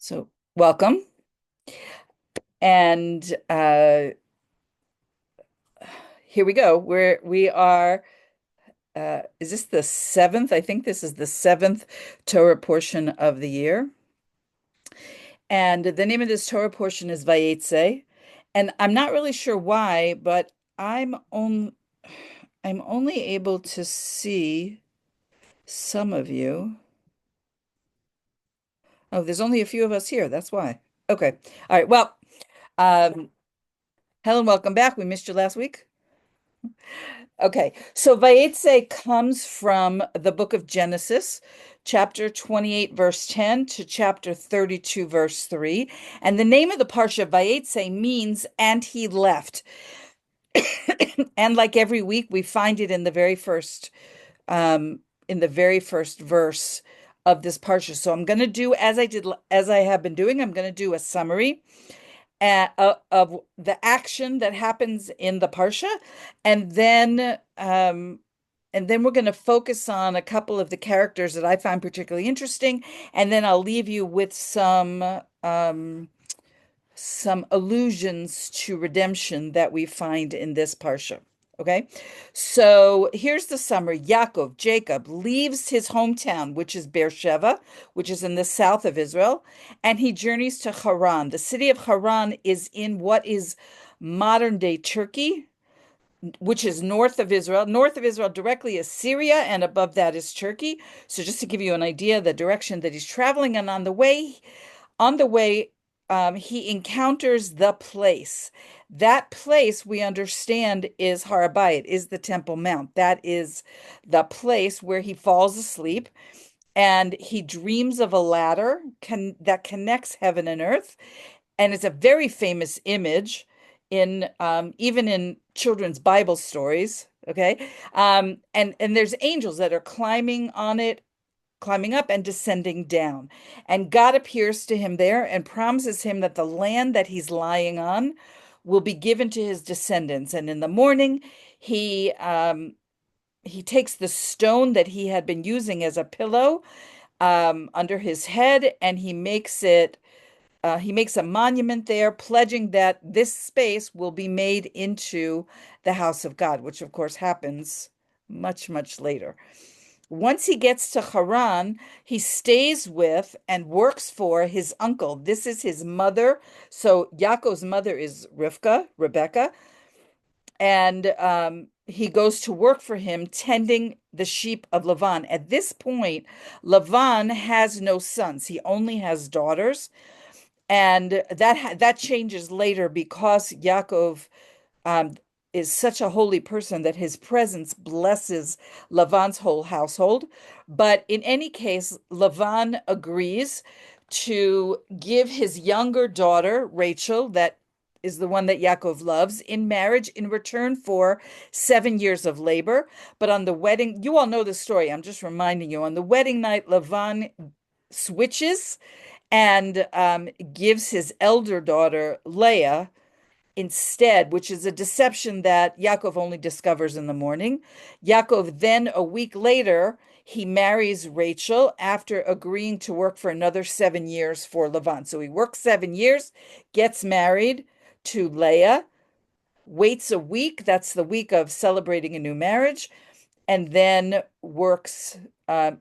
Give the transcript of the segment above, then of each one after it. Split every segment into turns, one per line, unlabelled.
So, welcome. And here we go. Is this the seventh? I think this is the seventh Torah portion of the year. And the name of this Torah portion is Vayetze. And I'm not really sure why, but I'm only able to see some of you. Oh, there's only a few of us here. That's why. Okay. All right. Well, um, Helen, welcome back. We missed you last week. Okay, so Vayetze comes from the book of Genesis, chapter 28, verse 10 to chapter 32, verse 3. And the name of the parsha, Vayetze, means "and he left." And like every week, we find it um, in the very first verse of this parsha. So I'm going to do as I have been doing. I'm going to do a summary of the action that happens in the parsha, and then we're going to focus on a couple of the characters that I find particularly interesting, and then I'll leave you with some allusions to redemption that we find in this parsha. Okay, so here's the summary. Jacob, leaves his hometown, which is Beersheba, which is in the south of Israel, and he journeys to Haran. The city of Haran is in what is modern day Turkey, which is north of Israel. North of Israel directly is Syria, and above that is Turkey. So just to give you an idea, the direction that he's traveling, and on the way, he encounters the place. That place we understand is Har Bayit, is the Temple Mount. That is the place where he falls asleep and he dreams of a ladder that connects heaven and earth. And it's a very famous image in even in children's Bible stories. Okay, and there's angels that are climbing on it, climbing up and descending down. And God appears to him there and promises him that the land that he's lying on will be given to his descendants. And in the morning, he takes the stone that he had been using as a pillow under his head, and he makes a monument there, pledging that this space will be made into the house of God, which of course happens much, much later. Once he gets to Haran, he stays with and works for his uncle. This is his mother. So Yaakov's mother is Rebecca, and he goes to work for him tending the sheep of Lavan. At this point, Lavan has no sons. He only has daughters, and that changes later because Yaakov um, is such a holy person that his presence blesses Lavan's whole household. But in any case, Lavan agrees to give his younger daughter, Rachel, that is the one that Yaakov loves, in marriage in return for 7 years of labor. But on the wedding, you all know the story. I'm just reminding you. On the wedding night, Lavan switches and gives his elder daughter, Leah, instead, which is a deception that Yaakov only discovers in the morning. Yaakov then, a week later, he marries Rachel after agreeing to work for another 7 years for Lavan. So he works 7 years, gets married to Leah, waits a week. That's the week of celebrating a new marriage, and then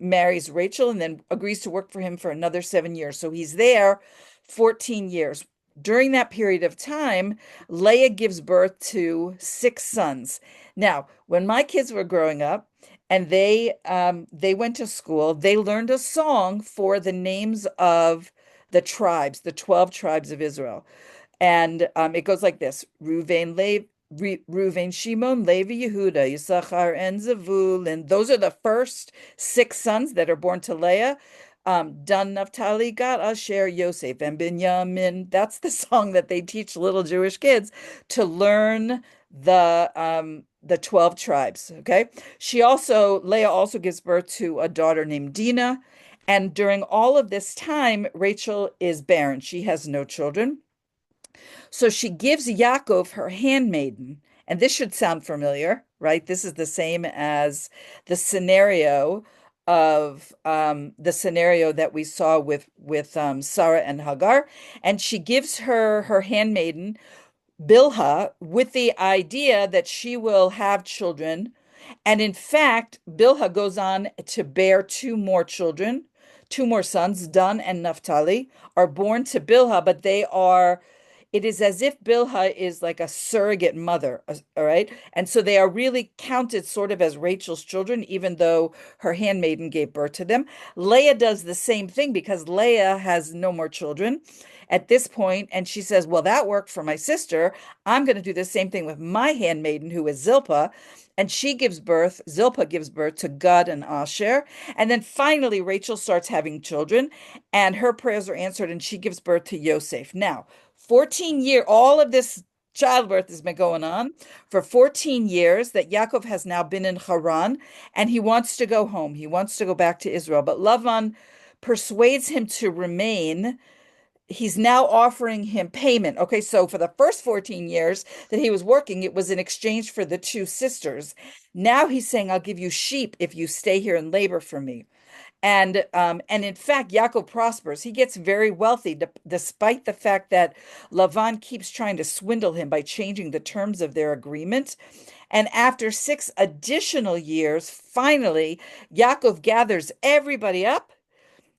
marries Rachel, and then agrees to work for him for another 7 years. So he's there 14 years. During that period of time, Leah gives birth to 6 sons. Now, when my kids were growing up and they went to school, they learned a song for the names of the tribes, the 12 tribes of Israel. And it goes like this: Reuven, Shimon, Levi, Yehuda, Yisachar, and Zevulun. Those are the first 6 sons that are born to Leah. Dan, Naphtali, Gad, Asher, Yosef, and Binyamin. That's the song that they teach little Jewish kids to learn the 12 tribes. Okay. Leah also gives birth to a daughter named Dinah. And during all of this time, Rachel is barren. She has no children. So she gives Yaakov her handmaiden. And this should sound familiar, right? This is the same as the scenario of the scenario that we saw with Sarah and Hagar, and she gives her handmaiden Bilhah with the idea that she will have children. And in fact, Bilhah goes on to bear two more children, two more sons. Dan and Naphtali are born to Bilhah, but it is as if Bilhah is like a surrogate mother, all right? And so they are really counted sort of as Rachel's children, even though her handmaiden gave birth to them. Leah does the same thing because Leah has no more children at this point, and she says, well, that worked for my sister. I'm going to do the same thing with my handmaiden, who is Zilpah. And Zilpah gives birth to Gad and Asher. And then finally, Rachel starts having children, and her prayers are answered, and she gives birth to Yosef. Now, 14 years, all of this childbirth has been going on for 14 years that Yaakov has now been in Haran, and he wants to go home. He wants to go back to Israel. But Lavan persuades him to remain. He's now offering him payment. Okay, so for the first 14 years that he was working, it was in exchange for the two sisters. Now he's saying, I'll give you sheep if you stay here and labor for me. And in fact, Yaakov prospers. He gets very wealthy, despite the fact that Lavan keeps trying to swindle him by changing the terms of their agreement. And after 6 additional years, finally, Yaakov gathers everybody up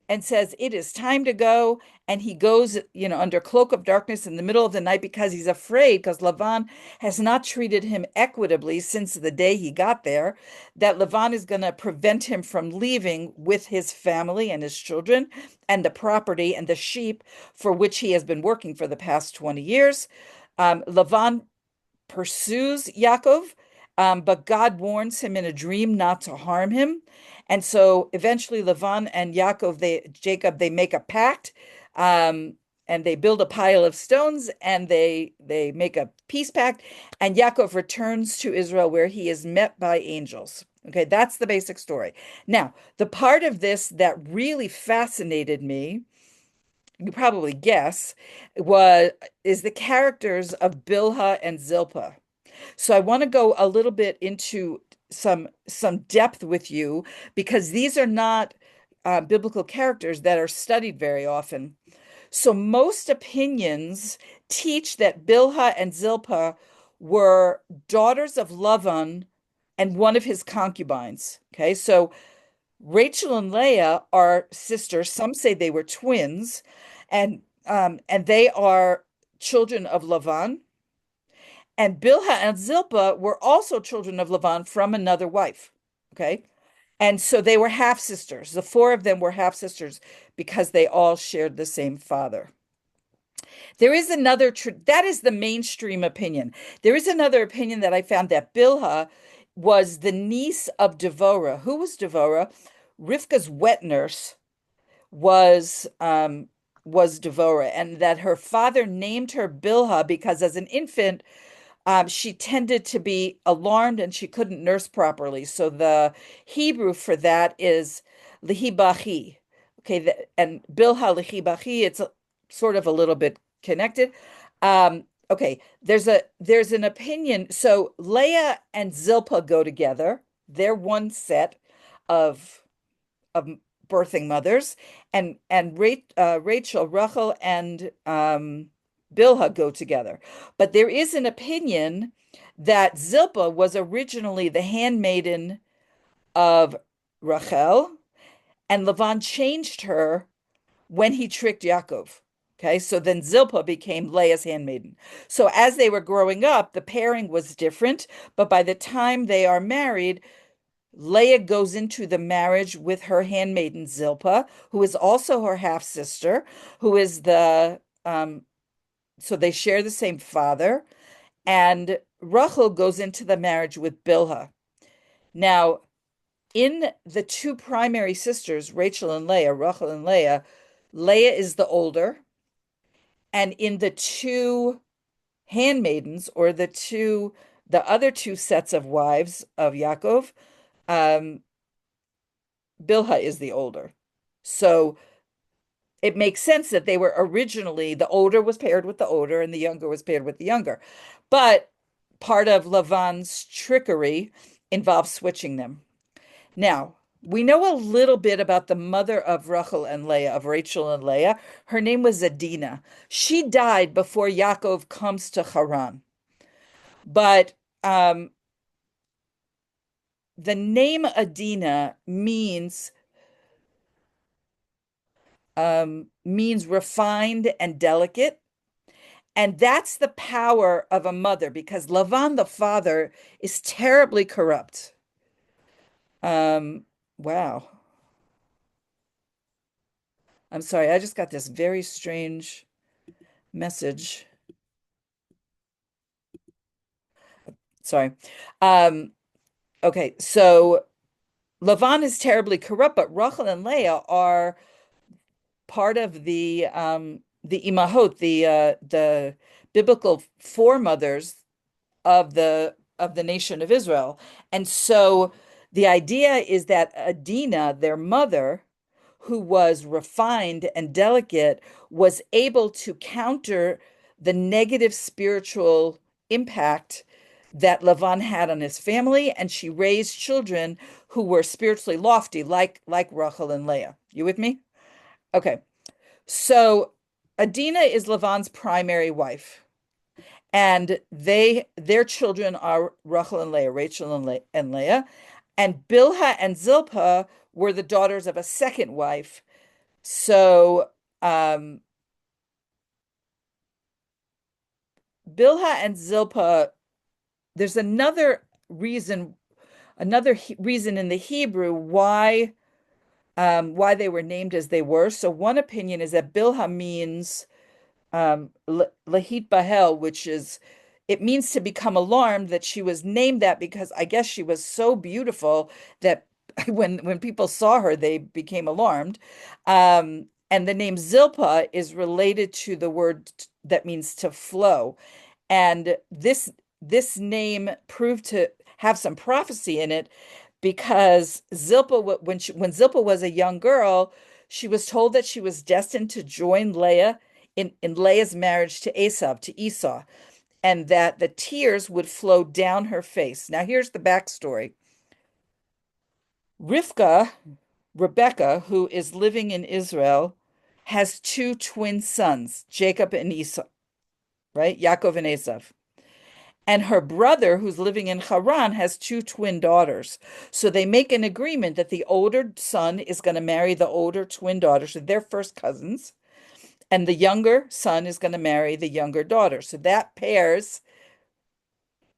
and says, it is time to go. And he goes, under cloak of darkness in the middle of the night because he's afraid, because Lavan has not treated him equitably since the day he got there, that Lavan is going to prevent him from leaving with his family and his children and the property and the sheep for which he has been working for the past 20 years. Lavan pursues Yaakov, but God warns him in a dream not to harm him. And so eventually Lavan and Jacob, they make a pact, um, and they build a pile of stones, and they make a peace pact, and Yaakov returns to Israel where he is met by angels. Okay, that's the basic story. Now, the part of this that really fascinated me, you probably guess, was is the characters of Bilhah and Zilpah. So I want to go a little bit into some depth with you because these are not biblical characters that are studied very often. So most opinions teach that Bilhah and Zilpah were daughters of Lavan and one of his concubines. Okay, so Rachel and Leah are sisters. Some say they were twins, and they are children of Lavan. And Bilhah and Zilpah were also children of Lavan from another wife. Okay. And so they were half sisters. The four of them were half sisters because they all shared the same father. There is that is the mainstream opinion. There is another opinion that I found that Bilhah was the niece of Devorah. Who was Devorah? Rivka's wet nurse was Devorah, and that her father named her Bilhah because as an infant, she tended to be alarmed and she couldn't nurse properly. So the Hebrew for that is lihibachi. Okay, and Bilha lihibachi, it's sort of a little bit connected. Okay, there's an opinion. So Leah and Zilpah go together. They're one set of of birthing mothers, and Rachel and Bilhah go together. But there is an opinion that Zilpah was originally the handmaiden of Rachel, and Lavan changed her when he tricked Yaakov. Okay, so then Zilpah became Leah's handmaiden. So as they were growing up, the pairing was different, but by the time they are married, Leah goes into the marriage with her handmaiden Zilpah, who is also her half sister, who is so they share the same father. And Rachel goes into the marriage with Bilhah. Now, in the two primary sisters, Rachel and Leah, Rachel and Leah, Leah is the older. And in the two handmaidens, or the other two sets of wives of Yaakov, um, Bilhah is the older. So it makes sense that they were originally, the older was paired with the older and the younger was paired with the younger. But part of Lavan's trickery involves switching them. Now, We know a little bit about the mother of Rachel and Leah, of Rachel and Leah. Her name was Adina. She died before Yaakov comes to Haran. But um, the name Adina means refined and delicate. And that's the power of a mother because Lavan, the father, is terribly corrupt. Um, wow. I'm sorry, I just got this very strange message. Sorry. Um, okay, so Lavan is terribly corrupt, but Rachel and Leah are part of the imahot, the biblical foremothers of the nation of Israel. And so the idea is that Adina, their mother, who was refined and delicate, was able to counter the negative spiritual impact that Lavan had on his family, and she raised children who were spiritually lofty, like Rachel and Leah. You with me? Okay. So Adina is Lavan's primary wife, and their children are Rachel and Leah, Rachel and Leah, and Bilhah and Zilpah were the daughters of a second wife. So um, Bilhah and Zilpah, there's reason in the Hebrew why they were named as they were. So one opinion is that Bilhah means Lahit Bahel, which is it means to become alarmed, that she was named that because I guess she was so beautiful that when people saw her, they became alarmed. And the name Zilpah is related to the word that means to flow. And this name proved to have some prophecy in it because Zilpah, when Zilpah was a young girl, she was told that she was destined to join Leah in Leah's marriage to Esau, and that the tears would flow down her face. Now, here's the backstory. Rivka, Rebecca, who is living in Israel, has two twin sons, Jacob and Esau, right? Yaakov and Esav. And her brother, who's living in Haran, has two twin daughters. So they make an agreement that the older son is going to marry the older twin daughter. So they're first cousins. And the younger son is going to marry the younger daughter. So that pairs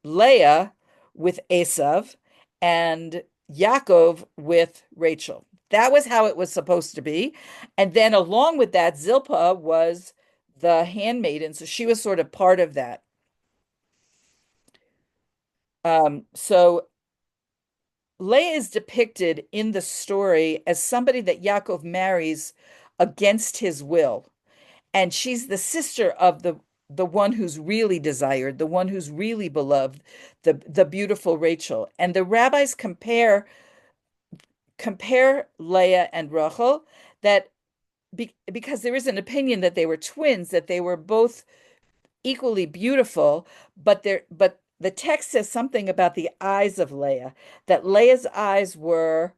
Leah with Esav and Yaakov with Rachel. That was how it was supposed to be. And then along with that, Zilpah was the handmaiden. So she was sort of part of that. So Leah is depicted in the story as somebody that Yaakov marries against his will. And she's the sister of the one who's really desired, the one who's really beloved, the beautiful Rachel. And the rabbis compare Leah and Rachel that because there is an opinion that they were twins, that they were both equally beautiful, but the text says something about the eyes of Leah, that Leah's eyes were,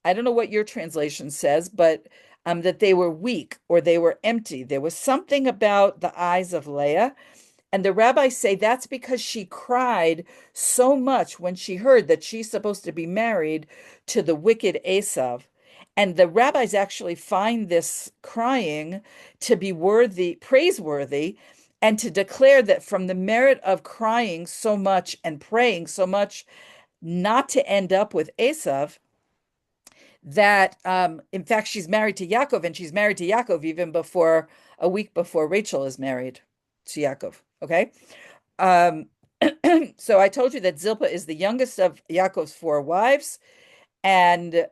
I don't know what your translation says, but that they were weak or they were empty. There was something about the eyes of Leah. And the rabbis say that's because she cried so much when she heard that she's supposed to be married to the wicked Esav. And the rabbis actually find this crying to be praiseworthy, and to declare that from the merit of crying so much and praying so much not to end up with Esav, that in fact she's married to Yaakov, and she's married to Yaakov even before a week before Rachel is married to Yaakov. Okay. Um, so I told you that Zilpah is the youngest of Yaakov's four wives, and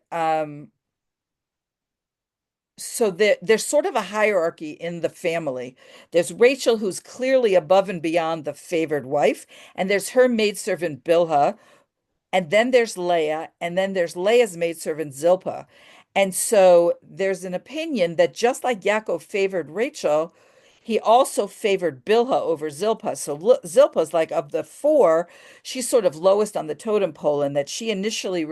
so there's sort of a hierarchy in the family. There's Rachel, who's clearly above and beyond the favored wife, and there's her maidservant Bilhah, and then there's Leah, and then there's Leah's maidservant Zilpah. And so there's an opinion that just like Yaakov favored Rachel, he also favored Bilhah over Zilpah. So Zilpah's like of the four, she's sort of lowest on the totem pole, and that she initially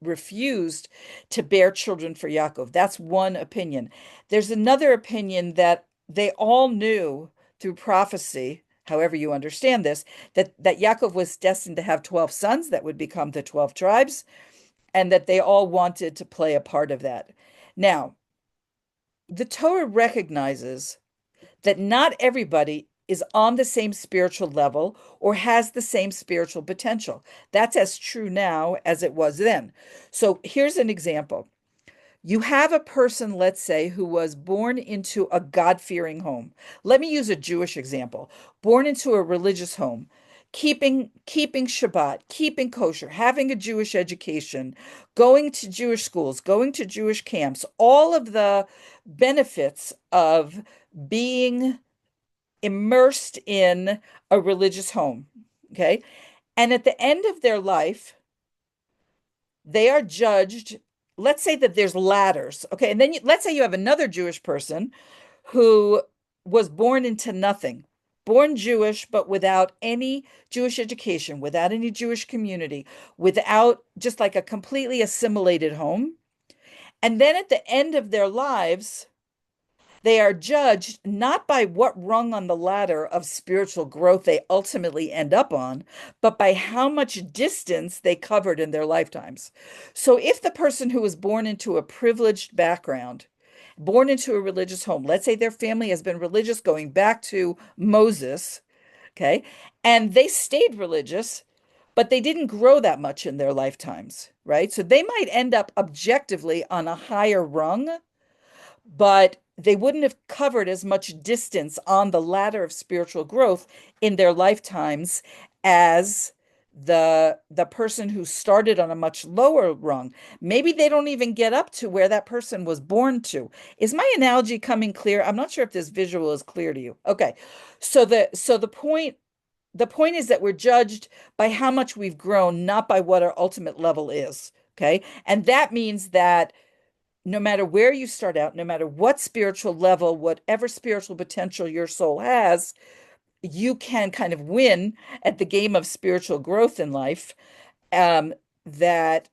refused to bear children for Yaakov. That's one opinion. There's another opinion that they all knew through prophecy, however you understand this, that Yaakov was destined to have 12 sons that would become the 12 tribes, and that they all wanted to play a part of that. Now, the Torah recognizes that not everybody is on the same spiritual level or has the same spiritual potential. That's as true now as it was then. So here's an example. You have a person, let's say, who was born into a God-fearing home. Let me use a Jewish example. Born into a religious home, keeping Shabbat, keeping kosher, having a Jewish education, going to Jewish schools, going to Jewish camps, all of the benefits of being immersed in a religious home. Okay. And at the end of their life, they are judged. Let's say that there's ladders. Okay. And then let's say you have another Jewish person who was born into nothing, born Jewish, but without any Jewish education, without any Jewish community, without just like a completely assimilated home. And then at the end of their lives, they are judged not by what rung on the ladder of spiritual growth they ultimately end up on, but by how much distance they covered in their lifetimes. So if the person who was born into a privileged background, born into a religious home, let's say their family has been religious going back to Moses, okay, and they stayed religious, but they didn't grow that much in their lifetimes, right? So they might end up objectively on a higher rung, but they wouldn't have covered as much distance on the ladder of spiritual growth in their lifetimes as the person who started on a much lower rung. Maybe they don't even get up to where that person was born to. Is my analogy coming clear? I'm not sure if this visual is clear to you. Okay. So the point is that we're judged by how much we've grown, not by what our ultimate level is. Okay. And that means that no matter where you start out, no matter what spiritual level, whatever spiritual potential your soul has, you can kind of win at the game of spiritual growth in life. That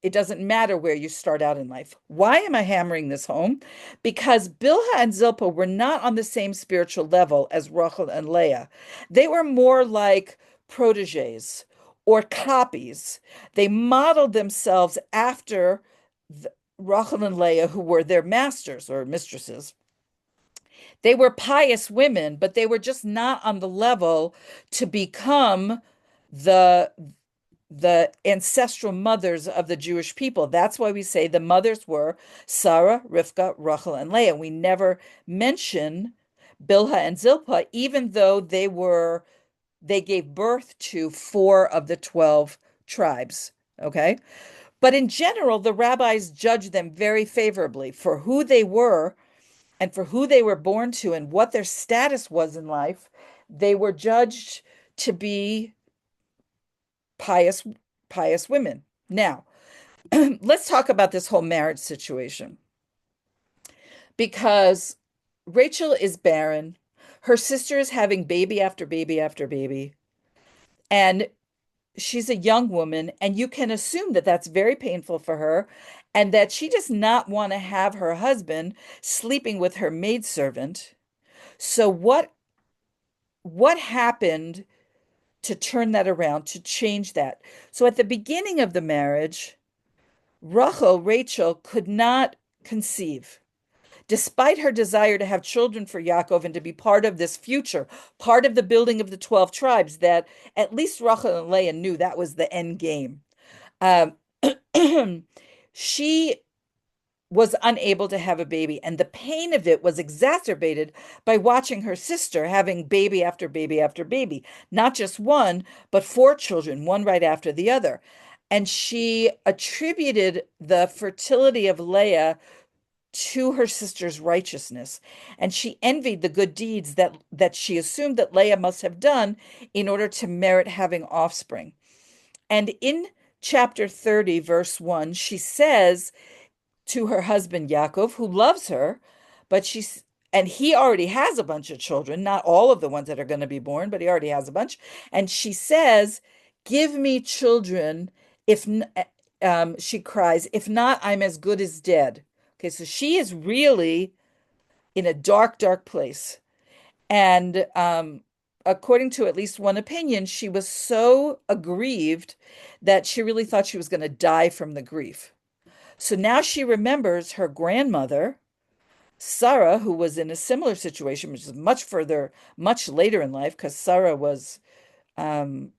it doesn't matter where you start out in life. Why am I hammering this home? Because Bilhah and Zilpah were not on the same spiritual level as Rachel and Leah. They were more like proteges or copies. They modeled themselves after Rachel and Leah, who were their masters or mistresses. They were pious women, but they were just not on the level to become the the ancestral mothers of the Jewish people. That's why we say the mothers were Sarah, Rivka, Rachel, and Leah. We never mention Bilhah and Zilpah, even though they gave birth to four of the 12 tribes. Okay. But in general, the rabbis judged them very favorably for who they were and for who they were born to and what their status was in life. They were judged to be pious, pious women. Now, let's talk about this whole marriage situation because Rachel is barren. Her sister is having baby after baby after baby. And she's a young woman, and you can assume that that's very painful for her and that she does not want to have her husband sleeping with her maidservant. So what happened to turn that around, to change that? So at the beginning of the marriage, Rachel could not conceive. Despite her desire to have children for Yaakov and to be part of this future, part of the building of the 12 tribes, that at least Rachel and Leah knew that was the end game. Um, she was unable to have a baby, and the pain of it was exacerbated by watching her sister having baby after baby after baby, not just one, but four children, one right after the other. And she attributed the fertility of Leah to her sister's righteousness, and she envied the good deeds that she assumed that Leah must have done in order to merit having offspring. And in chapter 30, verse 1, she says to her husband Yaakov, who loves her, but and he already has a bunch of children, not all of the ones that are going to be born, but he already has a bunch. And she says, "Give me children, if she cries, "If not, I'm as good as dead." Okay, so she is really in a dark, dark place. And according to at least one opinion, she was so aggrieved that she really thought she was going to die from the grief. So now she remembers her grandmother, Sarah, who was in a similar situation, which is much further, much later in life, because Sarah was um,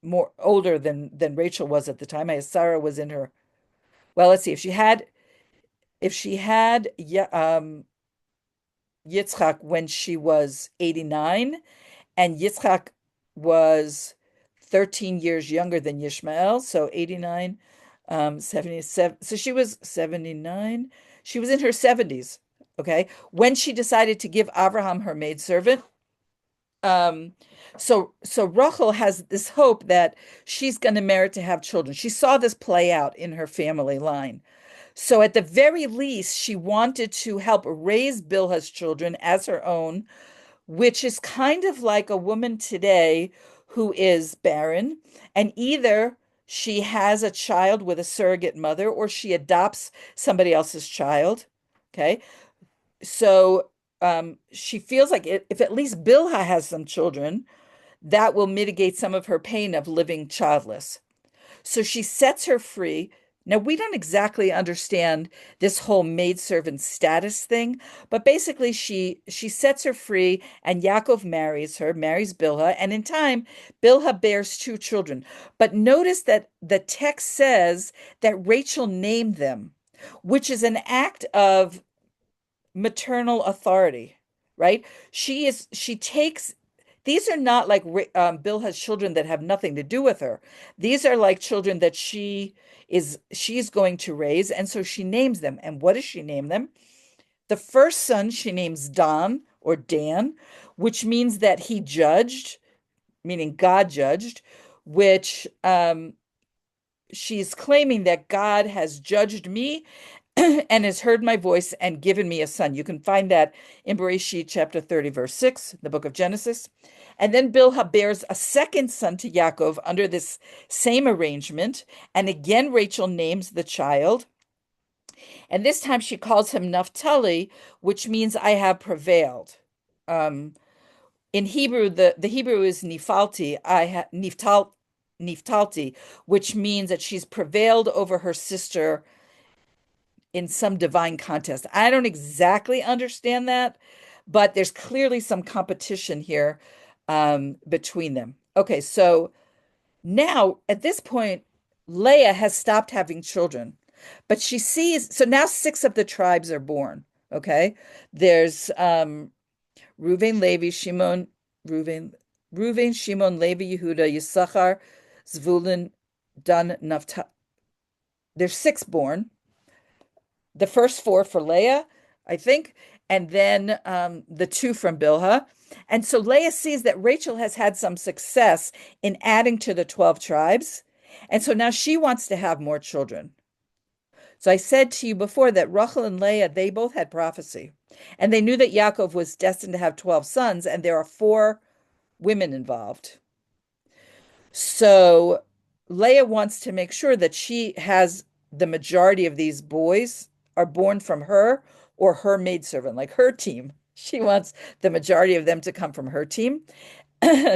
more older than Rachel was at the time. Sarah was in her, well, let's see, if she had yeah, Yitzchak when she was 89, and Yitzchak was 13 years younger than Yishmael, so 89, 77. So she was 79. She was in her 70s, okay, when she decided to give Abraham her maidservant. Um, so Rachel has this hope that she's going to merit to have children. She saw this play out in her family line. So at the very least, she wanted to help raise Bilhah's children as her own, which is kind of like a woman today who is barren, and either she has a child with a surrogate mother or she adopts somebody else's child. Okay. So she feels like if at least Bilhah has some children, that will mitigate some of her pain of living childless. So she sets her free. Now, we don't exactly understand this whole maidservant status thing, but basically she sets her free and Yaakov marries her, marries Bilhah, and in time, Bilhah bears two children. But notice that the text says that Rachel named them, which is an act of maternal authority, right? She takes these are not like Bill has children that have nothing to do with her. These are like children that she's going to raise, and so she names them. And what does she name them? The first son she names Don or Dan, which means that he judged, meaning God judged, which she's claiming that God has judged me and has heard my voice and given me a son. You can find that in Bereshit chapter 30, verse 6, the book of Genesis. And then Bilhah bears a second son to Yaakov under this same arrangement. And again, Rachel names the child. And this time she calls him Naphtali, which means I have prevailed. Um, in Hebrew, the Hebrew is Nifalti, Niftalti, which means that she's prevailed over her sister in some divine contest. I don't exactly understand that, but there's clearly some competition here between them. Okay, so now at this point, Leah has stopped having children, but she sees, so now six of the tribes are born. Okay, there's Reuven, Levi, Shimon, Reuven, Reuven, Shimon, Levi, Yehuda, Yisachar, Zvulun, Dan, Naphtali. There's six born. The first four for Leah, I think, and then the two from Bilhah. And so Leah sees that Rachel has had some success in adding to the 12 tribes. And so now she wants to have more children. So I said to you before that Rachel and Leah, they both had prophecy. And they knew that Yaakov was destined to have 12 sons, and there are four women involved. So Leah wants to make sure that she has the majority of these boys are born from her or her maidservant, like her team. She wants the majority of them to come from her team.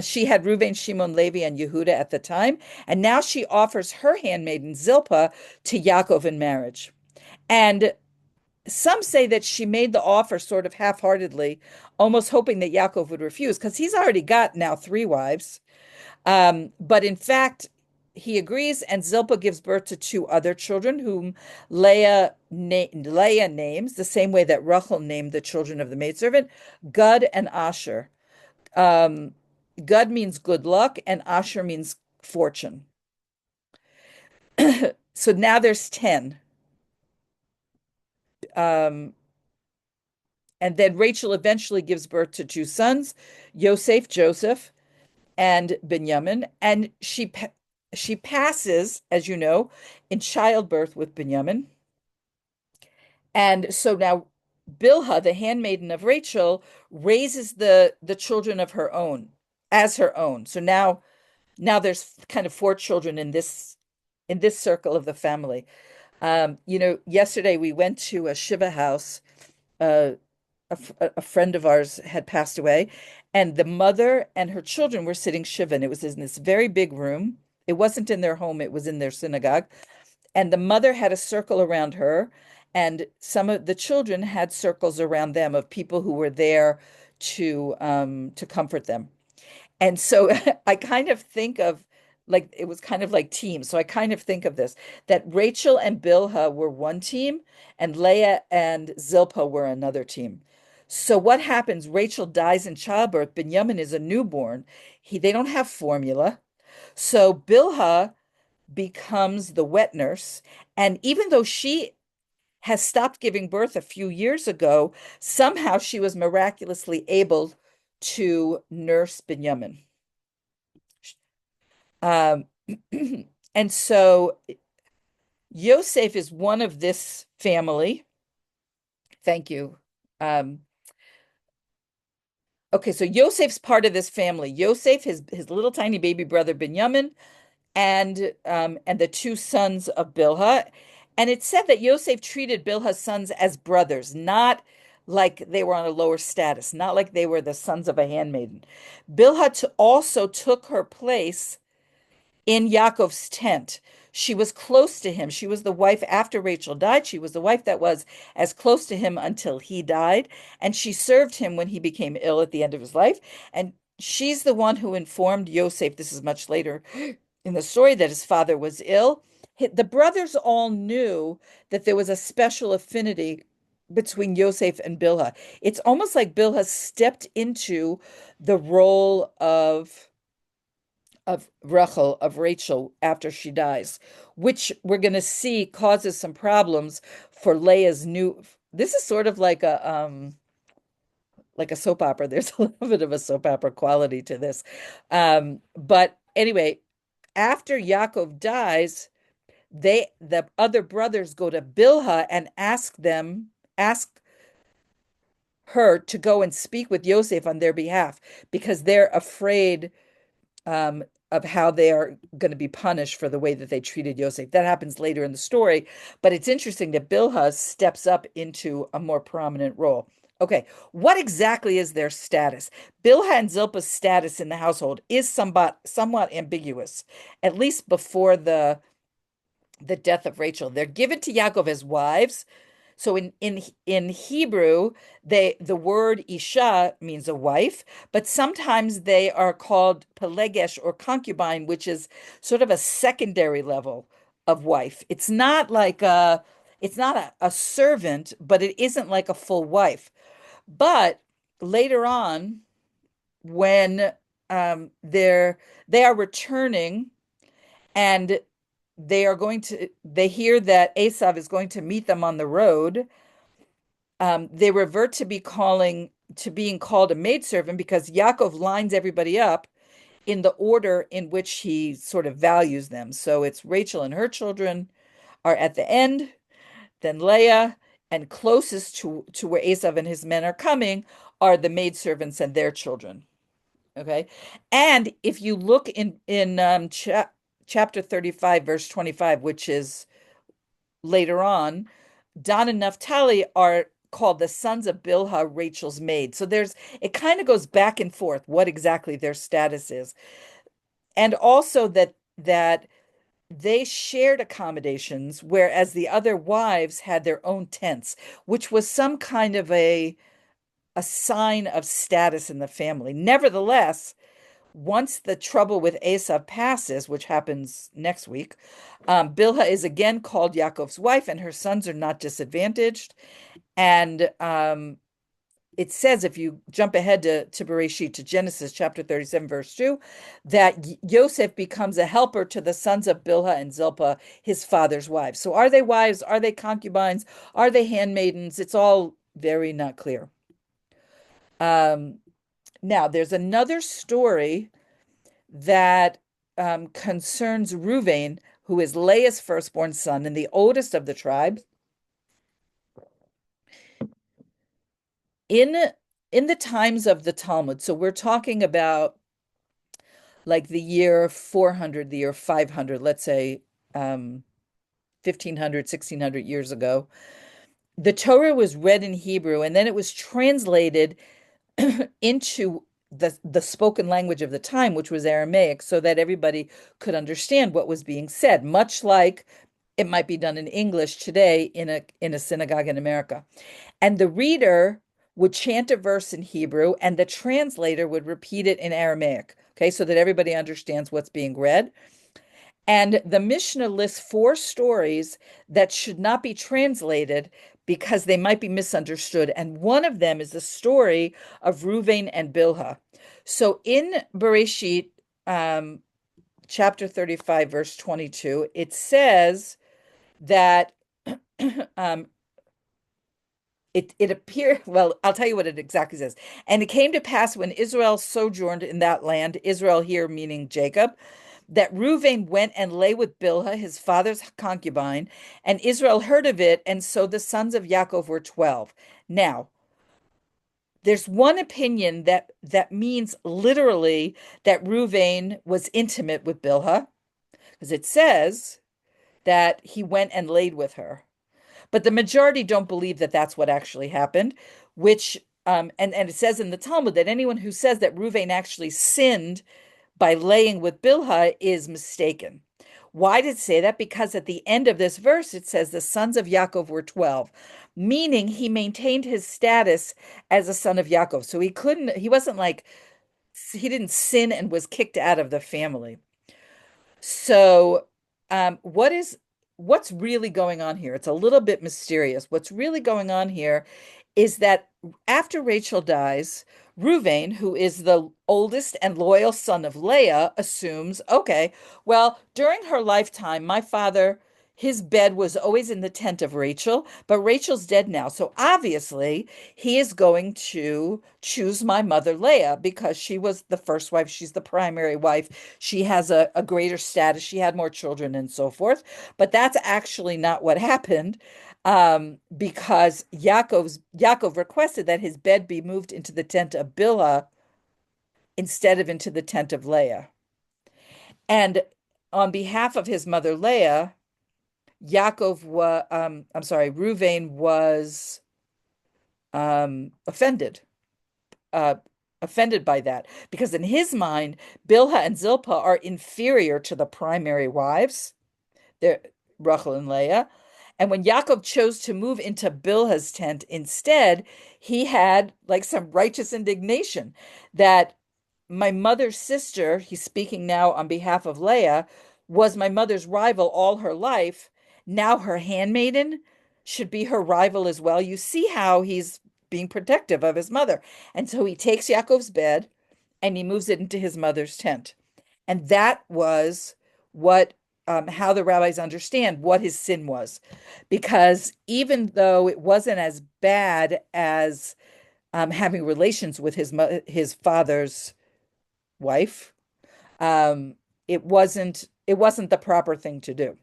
She had Reuven, Shimon, Levi, and Yehuda at the time, and now she offers her handmaiden Zilpah to Yaakov in marriage. And some say that she made the offer sort of half-heartedly, almost hoping that Yaakov would refuse, because he's already got now three wives. But in fact, he agrees, and Zilpah gives birth to two other children, whom Leah names the same way that Rachel named the children of the maidservant, Gad and Asher. Um, Gad means good luck, and Asher means fortune. So now there's 10. Um, and then Rachel eventually gives birth to two sons, Joseph, and Benjamin, and she passes, as you know, in childbirth with Benjamin. And so now Bilhah, the handmaiden of Rachel, raises the children of her own as her own. So now there's kind of four children in this in this circle of the family. Yesterday we went to a Shiva house. Uh, a friend of ours had passed away, and the mother and her children were sitting Shiva, and it was in this very big room. It wasn't in their home, it was in their synagogue. And the mother had a circle around her, and some of the children had circles around them of people who were there to comfort them. And so I kind of think of like it was kind of like teams. So I kind of think of this that Rachel and Bilhah were one team and Leah and Zilpah were another team. So what happens? Rachel dies in childbirth. Binyamin is a newborn. They don't have formula. So Bilhah becomes the wet nurse. And even though she has stopped giving birth a few years ago, somehow she was miraculously able to nurse Binyamin. Um, and so Yosef is one of this family. Thank you. Um, okay, so Yosef's part of this family. Yosef, his little tiny baby brother Binyamin, and the two sons of Bilhah. And it said that Yosef treated Bilhah's sons as brothers, not like they were on a lower status, not like they were the sons of a handmaiden. Bilhah also took her place in Yaakov's tent. She was close to him. She was the wife after Rachel died. She was the wife that was as close to him until he died. And she served him when he became ill at the end of his life. And she's the one who informed Yosef, this is much later in the story, that his father was ill. The brothers all knew that there was a special affinity between Yosef and Bilhah. It's almost like Bilhah stepped into the role of Rachel after she dies, which we're going to see causes some problems for Leah's new. This is sort of like a soap opera. There's a little bit of a soap opera quality to this. But anyway, after Yaakov dies, the other brothers go to Bilhah and ask her to go and speak with Yosef on their behalf because they're afraid um, of how they are going to be punished for the way that they treated Yosef. That happens later in the story, but it's interesting that Bilhah steps up into a more prominent role. Okay, what exactly is their status? Bilhah and Zilpah's status in the household is somewhat ambiguous, at least before the death of Rachel. They're given to Yaakov as wives. So in Hebrew, the word isha means a wife, but sometimes they are called pelegesh or concubine, which is sort of a secondary level of wife. It's not a servant, but it isn't like a full wife. But later on, when they are returning and they hear that Esav is going to meet them on the road. They revert to being called a maidservant because Yaakov lines everybody up in the order in which he sort of values them. So it's Rachel and her children are at the end, then Leah, and closest to where Esav and his men are coming are the maidservants and their children. Okay, and if you look in chapter 35, verse 25, which is later on, Dan and Naphtali are called the sons of Bilhah, Rachel's maid. So it kind of goes back and forth what exactly their status is. And also that they shared accommodations, whereas the other wives had their own tents, which was some kind of a sign of status in the family. Nevertheless, once the trouble with Esav passes, which happens next week, Bilhah is again called Yaakov's wife, and her sons are not disadvantaged. And it says, if you jump ahead to Bereshit, to Genesis chapter 37, verse 2, that Yosef becomes a helper to the sons of Bilhah and Zilpah, his father's wives. So are they wives? Are they concubines? Are they handmaidens? It's all very not clear. Now, there's another story that concerns Reuven, who is Leah's firstborn son and the oldest of the tribe. In in the times of the Talmud, so we're talking about like the year 400, the year 500, let's say, um, 1500, 1600 years ago. The Torah was read in Hebrew and then it was translated into the spoken language of the time, which was Aramaic, so that everybody could understand what was being said, much like it might be done in English today in a synagogue in America. And the reader would chant a verse in Hebrew and the translator would repeat it in Aramaic, okay, so that everybody understands what's being read. And the Mishnah lists four stories that should not be translated because they might be misunderstood. And one of them is the story of Ruvain and Bilhah. So in Bereshit, um, chapter 35, verse 22, it says that um, it appeared, well, I'll tell you what it exactly says. And it came to pass when Israel sojourned in that land, Israel here meaning Jacob, that Reuven went and lay with Bilhah, his father's concubine, and Israel heard of it, and so the sons of Yaakov were 12. Now, there's one opinion that means literally that Reuven was intimate with Bilhah, because it says that he went and laid with her. But the majority don't believe that that's what actually happened, which and it says in the Talmud that anyone who says that Reuven actually sinned by laying with Bilhah is mistaken. Why did it say that? Because at the end of this verse, it says the sons of Yaakov were 12, meaning he maintained his status as a son of Yaakov. So he wasn't like, he didn't sin and was kicked out of the family. So, what's really going on here? It's a little bit mysterious. What's really going on here is that after Rachel dies, Reuven, who is the oldest and loyal son of Leah, assumes, okay, well, during her lifetime, my father, his bed was always in the tent of Rachel, but Rachel's dead now. So obviously, he is going to choose my mother Leah because she was the first wife. She's the primary wife. She has a greater status. She had more children and so forth. But that's actually not what happened, because Yaakov requested that his bed be moved into the tent of Bilhah instead of into the tent of Leah. And on behalf of his mother Leah, Reuven was offended, uh, offended by that, because in his mind, Bilhah and Zilpah are inferior to the primary wives. They're Rachel and Leah. And when Yaakov chose to move into Bilhah's tent instead, he had like some righteous indignation that my mother's sister, he's speaking now on behalf of Leah, was my mother's rival all her life. Now her handmaiden should be her rival as well. You see how he's being protective of his mother. And so he takes Yaakov's bed and he moves it into his mother's tent. And that was what how the rabbis understand what his sin was. Because even though it wasn't as bad as having relations with his father's wife, um, it wasn't the proper thing to do.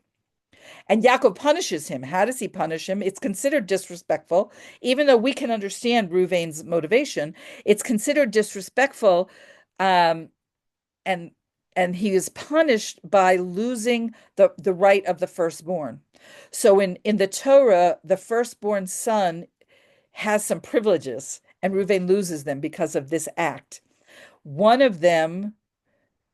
And Yaakov punishes him. How does he punish him? It's considered disrespectful, even though we can understand Ruvain's motivation. It's considered disrespectful, um, and he is punished by losing the right of the firstborn. So in the Torah, the firstborn son has some privileges, and Reuven loses them because of this act. One of them,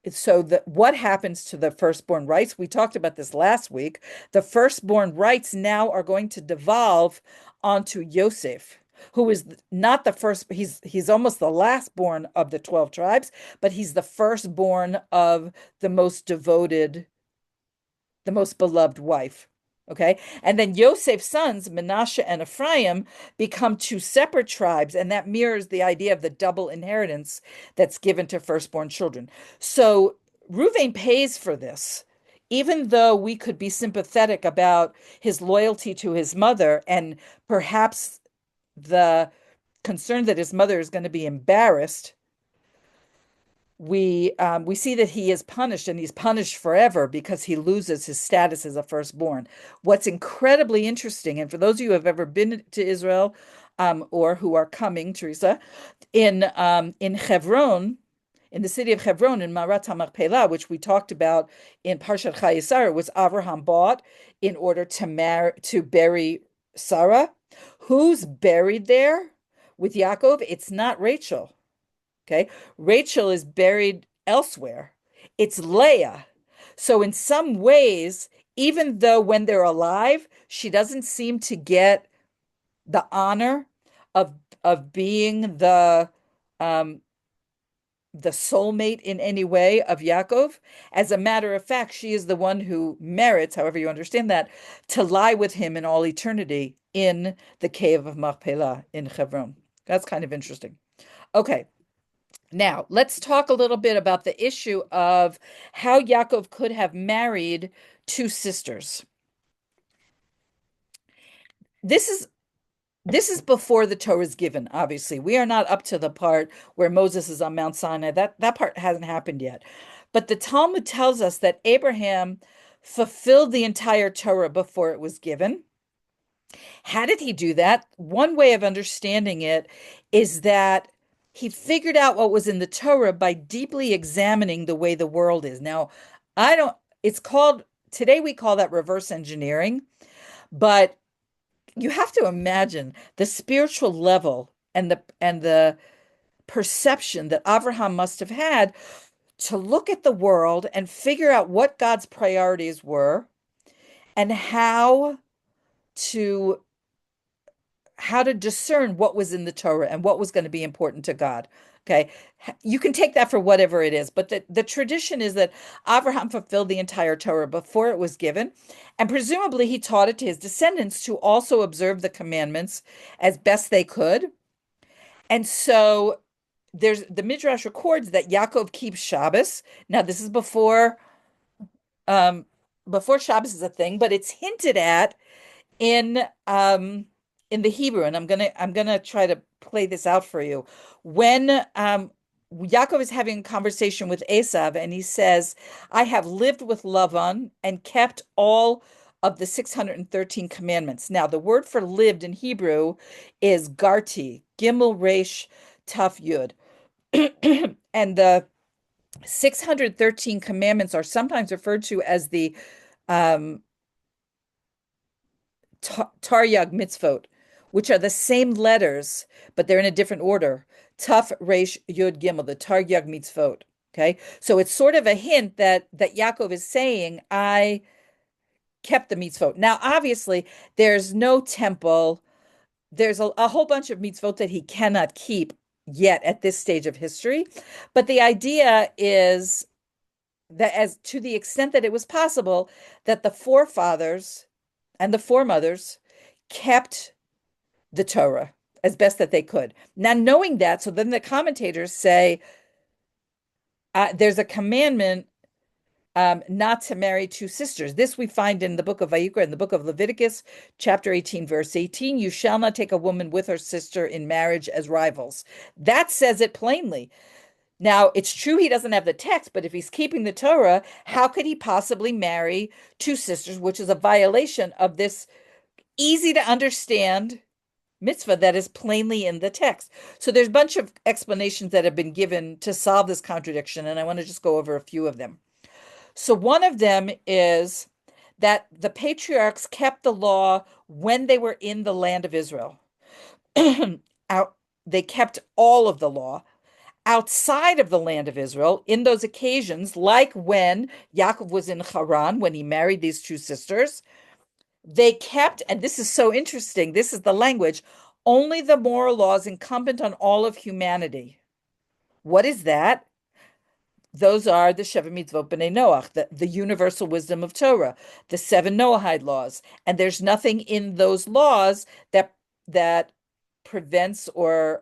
so what happens to the firstborn rights? We talked about this last week. The firstborn rights now are going to devolve onto Yosef, who is not the first. He's almost the last born of the 12 tribes, but he's the firstborn of the most devoted, the most beloved wife. Okay. And then Yosef's sons, Manasseh and Ephraim, become two separate tribes. And that mirrors the idea of the double inheritance that's given to firstborn children. So Reuven pays for this, even though we could be sympathetic about his loyalty to his mother and perhaps the concern that his mother is going to be embarrassed. We see that he is punished and he's punished forever because he loses his status as a firstborn. What's incredibly interesting, and for those of you who have ever been to Israel, or who are coming, Teresa, in Hebron, in the city of Hebron in Marat HaMachpelah, which we talked about in Parshat Chayesara, was Abraham bought in order to bury Sarah. Who's buried there with Yaakov? It's not Rachel. Okay. Rachel is buried elsewhere. It's Leah. So in some ways, even though when they're alive, she doesn't seem to get the honor of being um the soulmate in any way of Yaakov. As a matter of fact, she is the one who merits, however you understand that, to lie with him in all eternity in the cave of Machpelah in Hebron. That's kind of interesting. Okay, now let's talk a little bit about the issue of how Yaakov could have married two sisters. This is This is before the Torah is given, obviously. We are not up to the part where Moses is on Mount Sinai. That part hasn't happened yet. But the Talmud tells us that Abraham fulfilled the entire Torah before it was given. How did he do that? One way of understanding it is that he figured out what was in the Torah by deeply examining the way the world is. Now, I don't, it's called, today we call that reverse engineering, but you have to imagine the spiritual level and the perception that Abraham must have had to look at the world and figure out what God's priorities were and to how to discern what was in the Torah and what was going to be important to God. Okay. You can take that for whatever it is, but the tradition is that Abraham fulfilled the entire Torah before it was given, and presumably he taught it to his descendants to also observe the commandments as best they could. And so there's the Midrash records that Yaakov keeps Shabbos. Now, this is um before Shabbos is a thing, but it's hinted at in um in the Hebrew, and I'm gonna try to play this out for you. When Yaakov is having a conversation with Esav, and he says, "I have lived with Lavan and kept all of the 613 commandments." Now, the word for lived in Hebrew is garti, gimel resh taf yud, and the 613 commandments are sometimes referred to as the um, Taryag mitzvot, which are the same letters, but they're in a different order. Taf, Resh, Yud, Gimel, the Taryag mitzvot. Okay, so it's sort of a hint that Yaakov is saying, "I kept the mitzvot." Now, obviously, there's no temple. There's a whole bunch of mitzvot that he cannot keep yet at this stage of history, but the idea is that, as to the extent that it was possible, that the forefathers and the foremothers kept the Torah as best that they could. Now, knowing that, so then the commentators say there's a commandment not to marry two sisters. This we find in the book of Vayikra, in the book of Leviticus, chapter 18, verse 18. You shall not take a woman with her sister in marriage as rivals. That says it plainly. Now, it's true he doesn't have the text, but if he's keeping the Torah, how could he possibly marry two sisters, which is a violation of this easy to understand mitzvah that is plainly in the text? So there's a bunch of explanations that have been given to solve this contradiction, and I want to just go over a few of them. So one of them is that the patriarchs kept the law when they were in the land of Israel. They kept all of the law. Outside of the land of Israel, in those occasions, like when Yaakov was in Haran, when he married these two sisters, they kept, and this is so interesting, this is the language, only the moral laws incumbent on all of humanity. What is that? Those are the Sheva Mitzvot B'nai Noach, the universal wisdom of Torah, the seven Noahide laws. And there's nothing in those laws that prevents or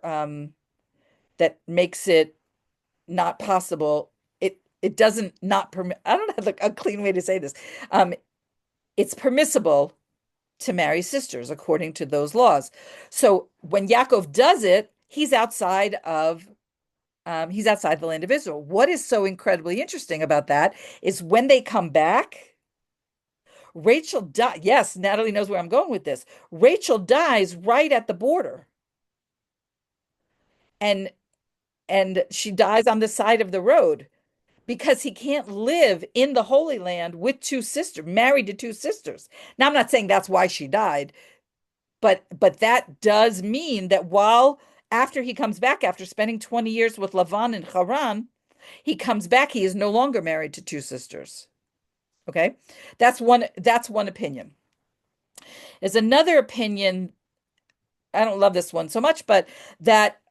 that makes it not possible. It doesn't not permit. I don't have a clean way to say this. It's permissible to marry sisters according to those laws. So when Yaakov does it, he's outside the land of Israel. What is so incredibly interesting about that is when they come back, Rachel dies. Yes, Natalie knows where I'm going with this. Rachel dies right at the border. And and she dies on the side of the road because he can't live in the Holy Land with two sisters, married to two sisters. Now, I'm not saying that's why she died, but that does mean that while after he comes back after spending 20 years with Lavan and Haran, he comes back, he is no longer married to two sisters. Okay? That's one opinion. There's another opinion, I don't love this one so much, but that